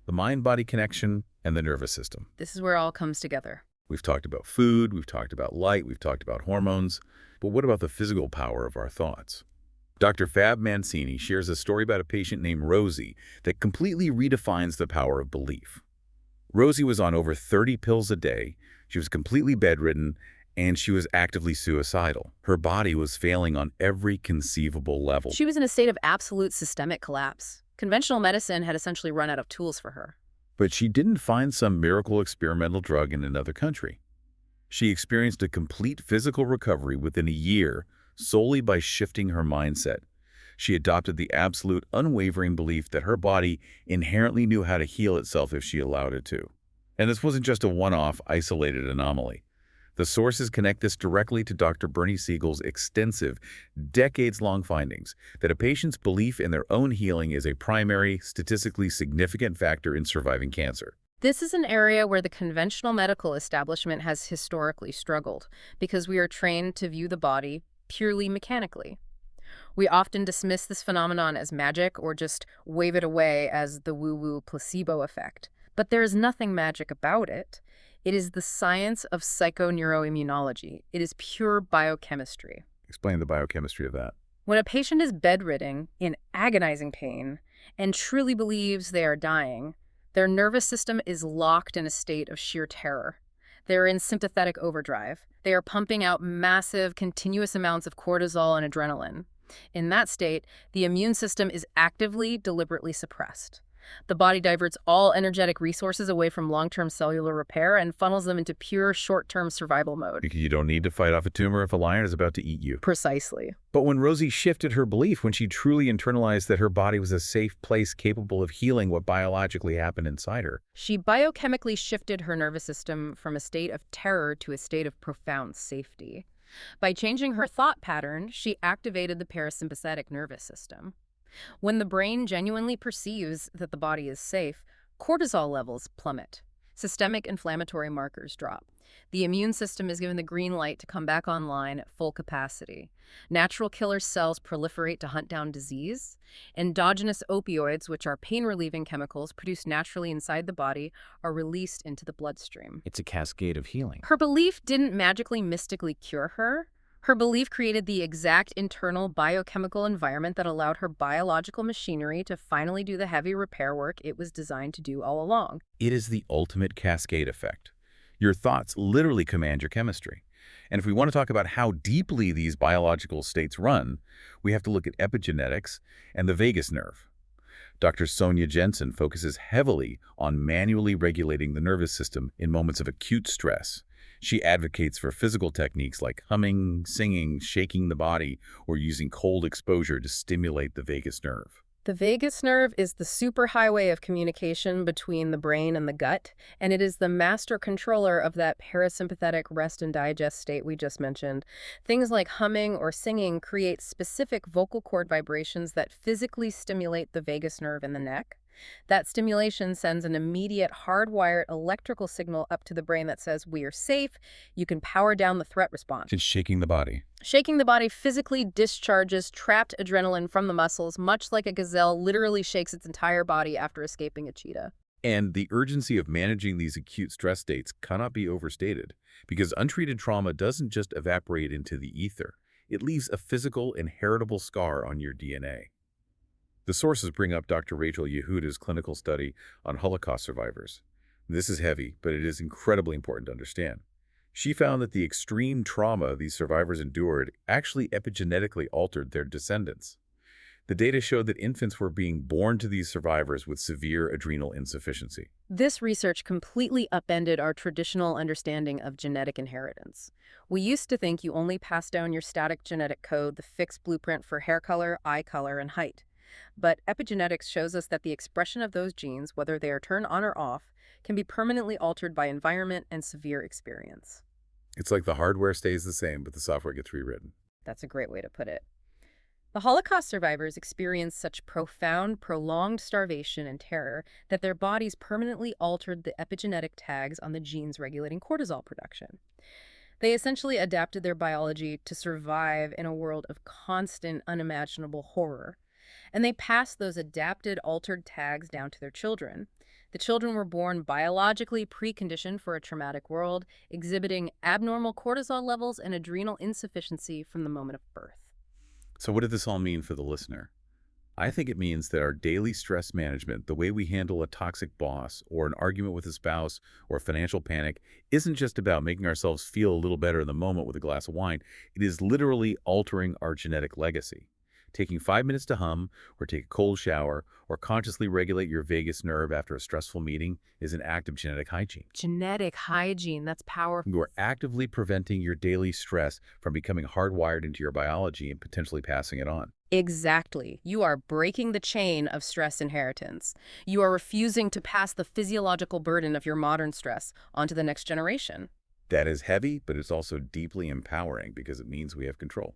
the mind-body connection and the nervous system. This is where it all comes together. We've talked about food, we've talked about light, we've talked about hormones, but what about the physical power of our thoughts? Dr. Fab Mancini shares a story about a patient named Rosie that completely redefines the power of belief. Rosie was on over 30 pills a day, she was completely bedridden, and she was actively suicidal. Her body was failing on every conceivable level. She was in a state of absolute systemic collapse. Conventional medicine had essentially run out of tools for her. But she didn't find some miracle experimental drug in another country. She experienced a complete physical recovery within a year solely by shifting her mindset. She adopted the absolute unwavering belief that her body inherently knew how to heal itself if she allowed it to. And this wasn't just a one-off, isolated anomaly. The sources connect this directly to Dr. Bernie Siegel's extensive, decades-long findings that a patient's belief in their own healing is a primary, statistically significant factor in surviving cancer. This is an area where the conventional medical establishment has historically struggled because we are trained to view the body purely mechanically. We often dismiss this phenomenon as magic or just wave it away as the woo-woo placebo effect. But there is nothing magic about it. It is the science of psychoneuroimmunology. It is pure biochemistry. Explain the biochemistry of that. When a patient is bedridden, in agonizing pain, and truly believes they are dying, their nervous system is locked in a state of sheer terror. They're in sympathetic overdrive. They are pumping out massive, continuous amounts of cortisol and adrenaline. In that state, the immune system is actively, deliberately suppressed. The body diverts all energetic resources away from long-term cellular repair and funnels them into pure short-term survival mode. Because you don't need to fight off a tumor if a lion is about to eat you. Precisely. But when Rosie shifted her belief, when she truly internalized that her body was a safe place capable of healing what biologically happened inside her, she biochemically shifted her nervous system from a state of terror to a state of profound safety. By changing her thought pattern, she activated the parasympathetic nervous system. When the brain genuinely perceives that the body is safe, cortisol levels plummet. Systemic inflammatory markers drop. The immune system is given the green light to come back online at full capacity. Natural killer cells proliferate to hunt down disease. Endogenous opioids, which are pain-relieving chemicals produced naturally inside the body, are released into the bloodstream. It's a cascade of healing. Her belief didn't magically mystically cure her. Her belief created the exact internal biochemical environment that allowed her biological machinery to finally do the heavy repair work it was designed to do all along. it is the ultimate cascade effect. Your thoughts literally command your chemistry. And if we want to talk about how deeply these biological states run, we have to look at epigenetics and the vagus nerve. Dr. Sonia Jensen focuses heavily on manually regulating the nervous system in moments of acute stress. She advocates for physical techniques like humming, singing, shaking the body, or using cold exposure to stimulate the vagus nerve. The vagus nerve is the superhighway of communication between the brain and the gut, and it is the master controller of that parasympathetic rest and digest state we just mentioned. Things like humming or singing create specific vocal cord vibrations that physically stimulate the vagus nerve in the neck. That stimulation sends an immediate hardwired electrical signal up to the brain that says, we are safe, you can power down the threat response. Just shaking the body. Shaking the body physically discharges trapped adrenaline from the muscles, much like a gazelle literally shakes its entire body after escaping a cheetah. And the urgency of managing these acute stress states cannot be overstated, because untreated trauma doesn't just evaporate into the ether. It leaves a physical, inheritable scar on your DNA. The sources bring up Dr. Rachel Yehuda's clinical study on Holocaust survivors. This is heavy, but it is incredibly important to understand. She found that the extreme trauma these survivors endured actually epigenetically altered their descendants. The data showed that infants were being born to these survivors with severe adrenal insufficiency. This research completely upended our traditional understanding of genetic inheritance. We used to think you only pass down your static genetic code, the fixed blueprint for hair color, eye color, and height. But epigenetics shows us that the expression of those genes, whether they are turned on or off, can be permanently altered by environment and severe experience. It's like the hardware stays the same, but the software gets rewritten. That's a great way to put it. The Holocaust survivors experienced such profound, prolonged starvation and terror that their bodies permanently altered the epigenetic tags on the genes regulating cortisol production. They essentially adapted their biology to survive in a world of constant, unimaginable horror. And they passed those adapted, altered tags down to their children. The children were born biologically preconditioned for a traumatic world, exhibiting abnormal cortisol levels and adrenal insufficiency from the moment of birth. So what did this all mean for the listener? I think it means that our daily stress management, the way we handle a toxic boss or an argument with a spouse or financial panic, isn't just about making ourselves feel a little better in the moment with a glass of wine. It is literally altering our genetic legacy. Taking 5 minutes to hum, or take a cold shower, or consciously regulate your vagus nerve after a stressful meeting is an act of genetic hygiene. Genetic hygiene, that's powerful. You are actively preventing your daily stress from becoming hardwired into your biology and potentially passing it on. Exactly. You are breaking the chain of stress inheritance. You are refusing to pass the physiological burden of your modern stress onto the next generation. That is heavy, but it's also deeply empowering because it means we have control.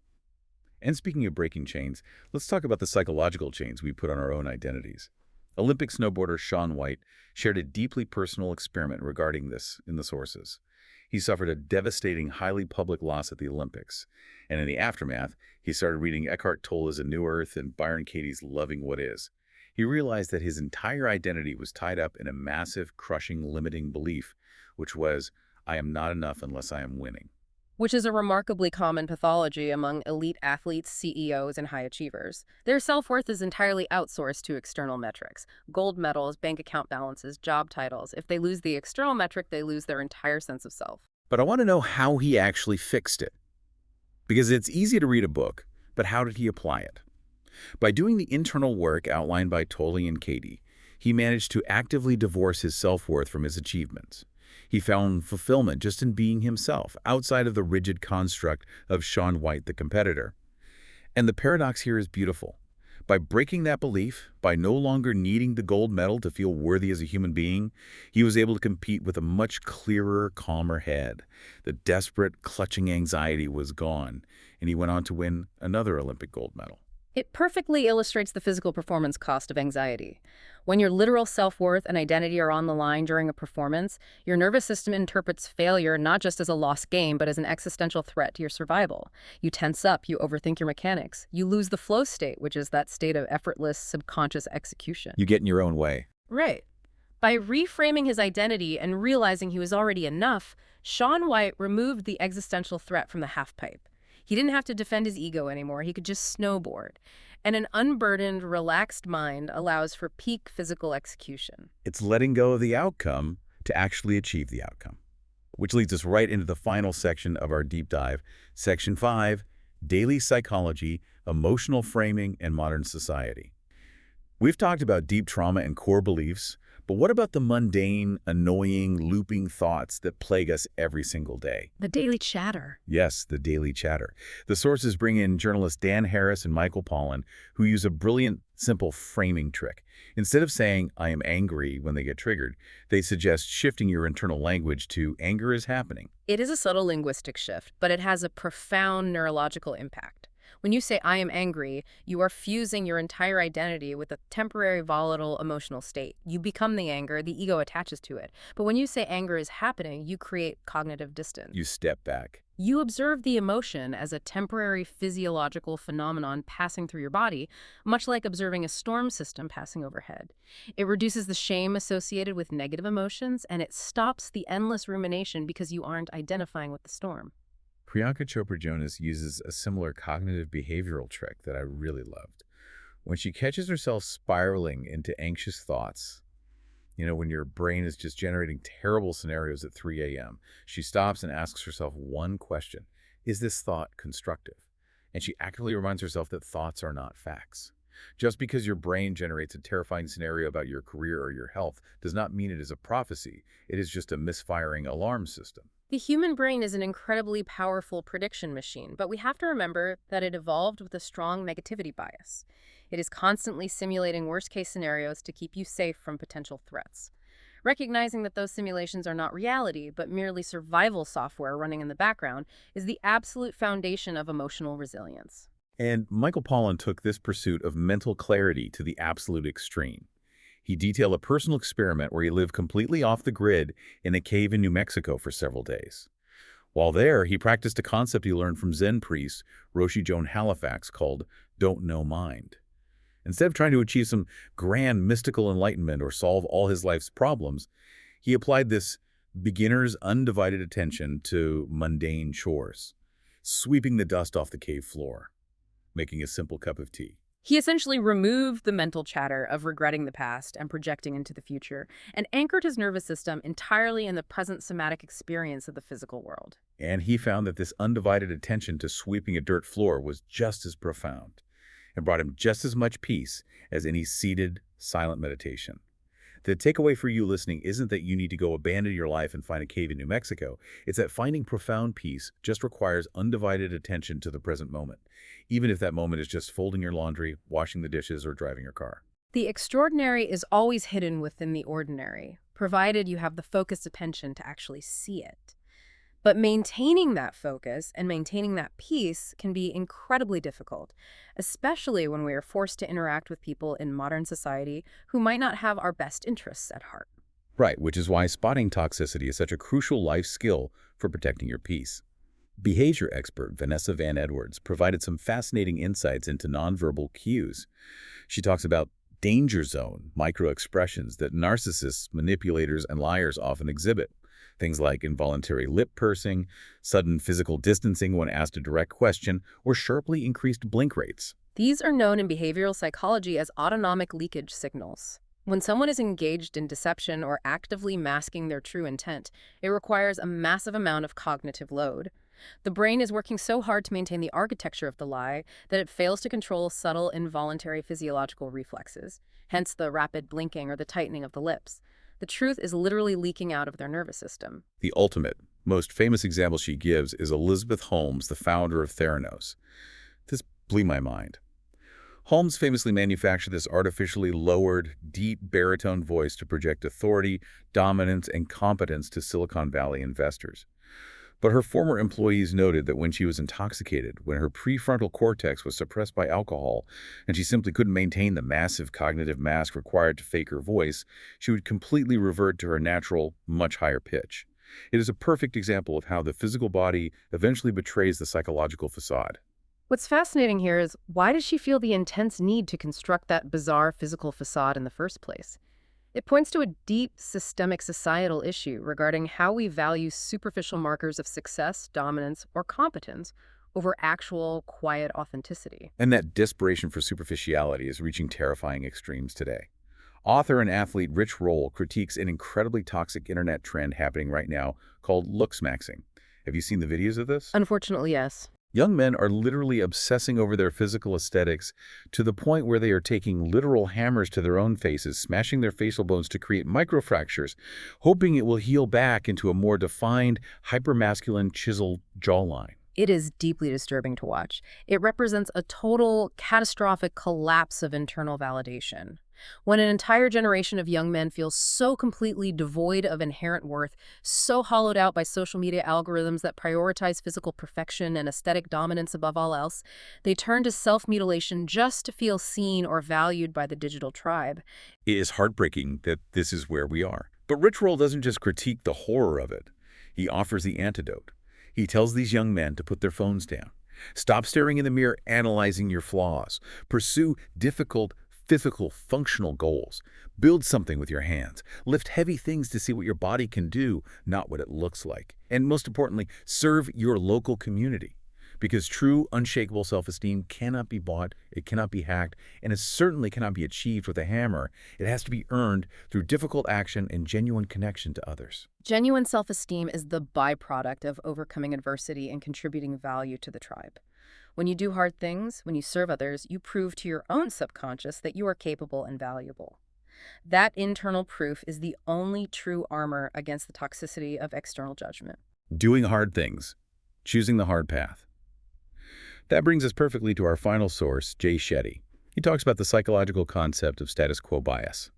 And speaking of breaking chains, let's talk about the psychological chains we put on our own identities. Olympic snowboarder Shaun White shared a deeply personal experiment regarding this in the sources. He suffered a devastating, highly public loss at the Olympics. And in the aftermath, he started reading Eckhart Tolle's A New Earth and Byron Katie's Loving What Is. He realized that his entire identity was tied up in a massive, crushing, limiting belief, which was, I am not enough unless I am winning. Which is a remarkably common pathology among elite athletes, CEOs, and high achievers. Their self-worth is entirely outsourced to external metrics: gold medals, bank account balances, job titles. If they lose the external metric, they lose their entire sense of self. But I want to know how he actually fixed it. Because it's easy to read a book, but how did he apply it? By doing the internal work outlined by Tolle and Katie, he managed to actively divorce his self-worth from his achievements. He found fulfillment just in being himself, outside of the rigid construct of Shaun White, the competitor. And the paradox here is beautiful. By breaking that belief, by no longer needing the gold medal to feel worthy as a human being, he was able to compete with a much clearer, calmer head. The desperate, clutching anxiety was gone, and he went on to win another Olympic gold medal. It perfectly illustrates the physical performance cost of anxiety. When your literal self-worth and identity are on the line during a performance, your nervous system interprets failure not just as a lost game, but as an existential threat to your survival. You tense up, you overthink your mechanics. You lose the flow state, which is that state of effortless, subconscious execution. You get in your own way. Right. By reframing his identity and realizing he was already enough, Shaun White removed the existential threat from the halfpipe. He didn't have to defend his ego anymore. He could just snowboard. And an unburdened, relaxed mind allows for peak physical execution. It's letting go of the outcome to actually achieve the outcome. Which leads us right into the final section of our deep dive, Section 5, Daily Psychology, Emotional Framing, and Modern Society. We've talked about deep trauma and core beliefs, but what about the mundane, annoying, looping thoughts that plague us every single day? The daily chatter. Yes, the daily chatter. The sources bring in journalists Dan Harris and Michael Pollan, who use a brilliant, simple framing trick. Instead of saying, I am angry when they get triggered, they suggest shifting your internal language to anger is happening. It is a subtle linguistic shift, but it has a profound neurological impact. When you say, I am angry, you are fusing your entire identity with a temporary volatile emotional state. You become the anger, the ego attaches to it. But when you say anger is happening, you create cognitive distance. You step back. You observe the emotion as a temporary physiological phenomenon passing through your body, much like observing a storm system passing overhead. It reduces the shame associated with negative emotions, and it stops the endless rumination because you aren't identifying with the storm. Priyanka Chopra Jonas uses a similar cognitive behavioral trick that I really loved. When she catches herself spiraling into anxious thoughts, when your brain is just generating terrible scenarios at 3 a.m., she stops and asks herself one question: is this thought constructive? And she actively reminds herself that thoughts are not facts. Just because your brain generates a terrifying scenario about your career or your health does not mean it is a prophecy. It is just a misfiring alarm system. The human brain is an incredibly powerful prediction machine, but we have to remember that it evolved with a strong negativity bias. It is constantly simulating worst-case scenarios to keep you safe from potential threats. Recognizing that those simulations are not reality, but merely survival software running in the background, is the absolute foundation of emotional resilience. And Michael Pollan took this pursuit of mental clarity to the absolute extreme. He detailed a personal experiment where he lived completely off the grid in a cave in New Mexico for several days. While there, he practiced a concept he learned from Zen priest Roshi Joan Halifax called "don't know mind." Instead of trying to achieve some grand mystical enlightenment or solve all his life's problems, he applied this beginner's undivided attention to mundane chores, sweeping the dust off the cave floor, making a simple cup of tea. He essentially removed the mental chatter of regretting the past and projecting into the future, and anchored his nervous system entirely in the present somatic experience of the physical world. And he found that this undivided attention to sweeping a dirt floor was just as profound and brought him just as much peace as any seated, silent meditation. The takeaway for you listening isn't that you need to go abandon your life and find a cave in New Mexico. It's that finding profound peace just requires undivided attention to the present moment, even if that moment is just folding your laundry, washing the dishes, or driving your car. The extraordinary is always hidden within the ordinary, provided you have the focused attention to actually see it. But maintaining that focus and maintaining that peace can be incredibly difficult, especially when we are forced to interact with people in modern society who might not have our best interests at heart. Right, which is why spotting toxicity is such a crucial life skill for protecting your peace. Behavior expert Vanessa Van Edwards provided some fascinating insights into nonverbal cues. She talks about danger zone microexpressions that narcissists, manipulators, and liars often exhibit. Things like involuntary lip pursing, sudden physical distancing when asked a direct question, or sharply increased blink rates. These are known in behavioral psychology as autonomic leakage signals. When someone is engaged in deception or actively masking their true intent, it requires a massive amount of cognitive load. The brain is working so hard to maintain the architecture of the lie that it fails to control subtle involuntary physiological reflexes, hence the rapid blinking or the tightening of the lips. The truth is literally leaking out of their nervous system. The ultimate, most famous example she gives is Elizabeth Holmes, the founder of Theranos. This blew my mind. Holmes famously manufactured this artificially lowered, deep baritone voice to project authority, dominance, and competence to Silicon Valley investors. But her former employees noted that when she was intoxicated, when her prefrontal cortex was suppressed by alcohol, and she simply couldn't maintain the massive cognitive mask required to fake her voice, she would completely revert to her natural, much higher pitch. It is a perfect example of how the physical body eventually betrays the psychological facade. What's fascinating here is, why does she feel the intense need to construct that bizarre physical facade in the first place? It points to a deep systemic societal issue regarding how we value superficial markers of success, dominance, or competence over actual, quiet authenticity. And that desperation for superficiality is reaching terrifying extremes today. Author and athlete Rich Roll critiques an incredibly toxic internet trend happening right now called Looksmaxxing. Have you seen the videos of this? Unfortunately, yes. Young men are literally obsessing over their physical aesthetics to the point where they are taking literal hammers to their own faces, smashing their facial bones to create microfractures, hoping it will heal back into a more defined, hypermasculine, chiseled jawline. It is deeply disturbing to watch. It represents a total, catastrophic collapse of internal validation. When an entire generation of young men feels so completely devoid of inherent worth, so hollowed out by social media algorithms that prioritize physical perfection and aesthetic dominance above all else, they turn to self-mutilation just to feel seen or valued by the digital tribe. It is heartbreaking that this is where we are. But Rich Roll doesn't just critique the horror of it. He offers the antidote. He tells these young men to put their phones down. Stop staring in the mirror, analyzing your flaws. Pursue difficult, physical, functional goals. Build something with your hands. Lift heavy things to see what your body can do, not what it looks like. And most importantly, serve your local community. Because true, unshakable self-esteem cannot be bought, it cannot be hacked, and it certainly cannot be achieved with a hammer. It has to be earned through difficult action and genuine connection to others. Genuine self-esteem is the byproduct of overcoming adversity and contributing value to the tribe. When you do hard things, when you serve others, you prove to your own subconscious that you are capable and valuable. That internal proof is the only true armor against the toxicity of external judgment. Doing hard things. Choosing the hard path. That brings us perfectly to our final source, Jay Shetty. He talks about the psychological concept of status quo bias.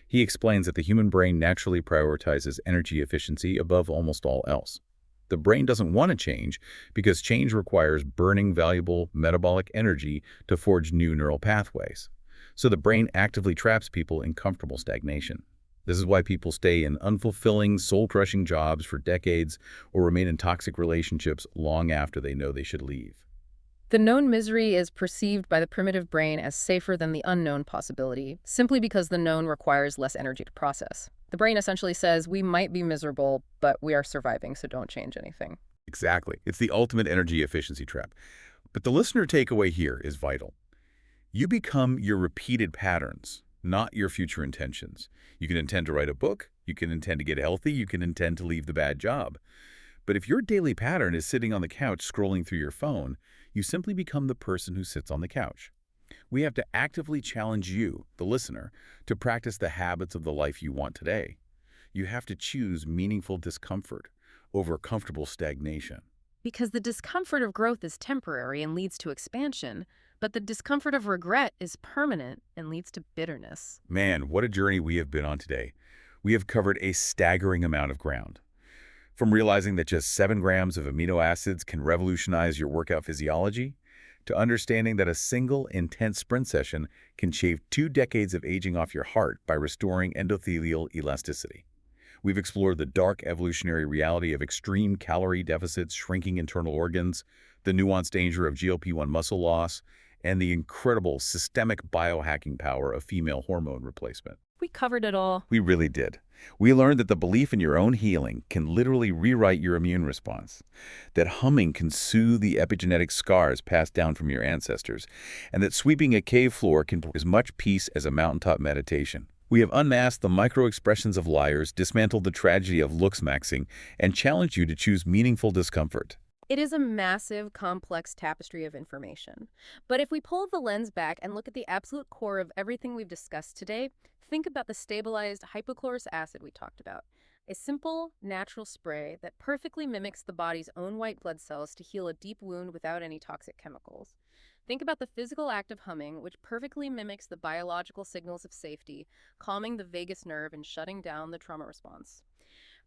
He explains that the human brain naturally prioritizes energy efficiency above almost all else. The brain doesn't want to change because change requires burning valuable metabolic energy to forge new neural pathways. So the brain actively traps people in comfortable stagnation. This is why people stay in unfulfilling, soul-crushing jobs for decades or remain in toxic relationships long after they know they should leave. The known misery is perceived by the primitive brain as safer than the unknown possibility, simply because the known requires less energy to process. The brain essentially says, we might be miserable, but we are surviving, so don't change anything. Exactly. It's the ultimate energy efficiency trap. But the listener takeaway here is vital. You become your repeated patterns, not your future intentions. You can intend to write a book, you can intend to get healthy, you can intend to leave the bad job. But if your daily pattern is sitting on the couch scrolling through your phone, you simply become the person who sits on the couch. We have to actively challenge you, the listener, to practice the habits of the life you want today. You have to choose meaningful discomfort over comfortable stagnation. Because the discomfort of growth is temporary and leads to expansion, but the discomfort of regret is permanent and leads to bitterness. Man, what a journey we have been on today. We have covered a staggering amount of ground. From realizing that just 7 grams of amino acids can revolutionize your workout physiology, to understanding that a single, intense sprint session can shave 2 decades of aging off your heart by restoring endothelial elasticity. We've explored the dark evolutionary reality of extreme calorie deficits, shrinking internal organs, the nuanced danger of GLP-1 muscle loss, and the incredible systemic biohacking power of female hormone replacement. We covered it all. We really did. We learned that the belief in your own healing can literally rewrite your immune response, that humming can soothe the epigenetic scars passed down from your ancestors, and that sweeping a cave floor can bring as much peace as a mountaintop meditation. We have unmasked the micro-expressions of liars, dismantled the tragedy of Looksmaxxing, and challenged you to choose meaningful discomfort. It is a massive, complex tapestry of information. But if we pull the lens back and look at the absolute core of everything we've discussed today, think about the stabilized hypochlorous acid we talked about. A simple, natural spray that perfectly mimics the body's own white blood cells to heal a deep wound without any toxic chemicals. Think about the physical act of humming, which perfectly mimics the biological signals of safety, calming the vagus nerve and shutting down the trauma response.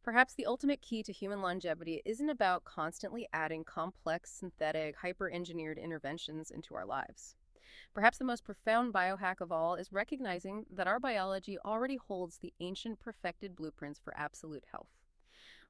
Perhaps the ultimate key to human longevity isn't about constantly adding complex, synthetic, hyper-engineered interventions into our lives. Perhaps the most profound biohack of all is recognizing that our biology already holds the ancient perfected blueprints for absolute health.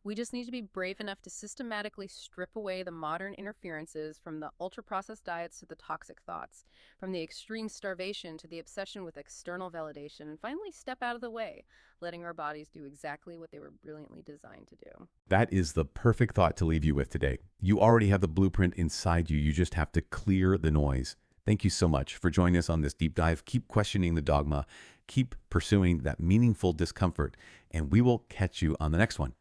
We just need to be brave enough to systematically strip away the modern interferences, from the ultra-processed diets to the toxic thoughts, from the extreme starvation to the obsession with external validation, and finally step out of the way, letting our bodies do exactly what they were brilliantly designed to do. That is the perfect thought to leave you with today. You already have the blueprint inside you. You just have to clear the noise. Thank you so much for joining us on this deep dive. Keep questioning the dogma. Keep pursuing that meaningful discomfort, and we will catch you on the next one.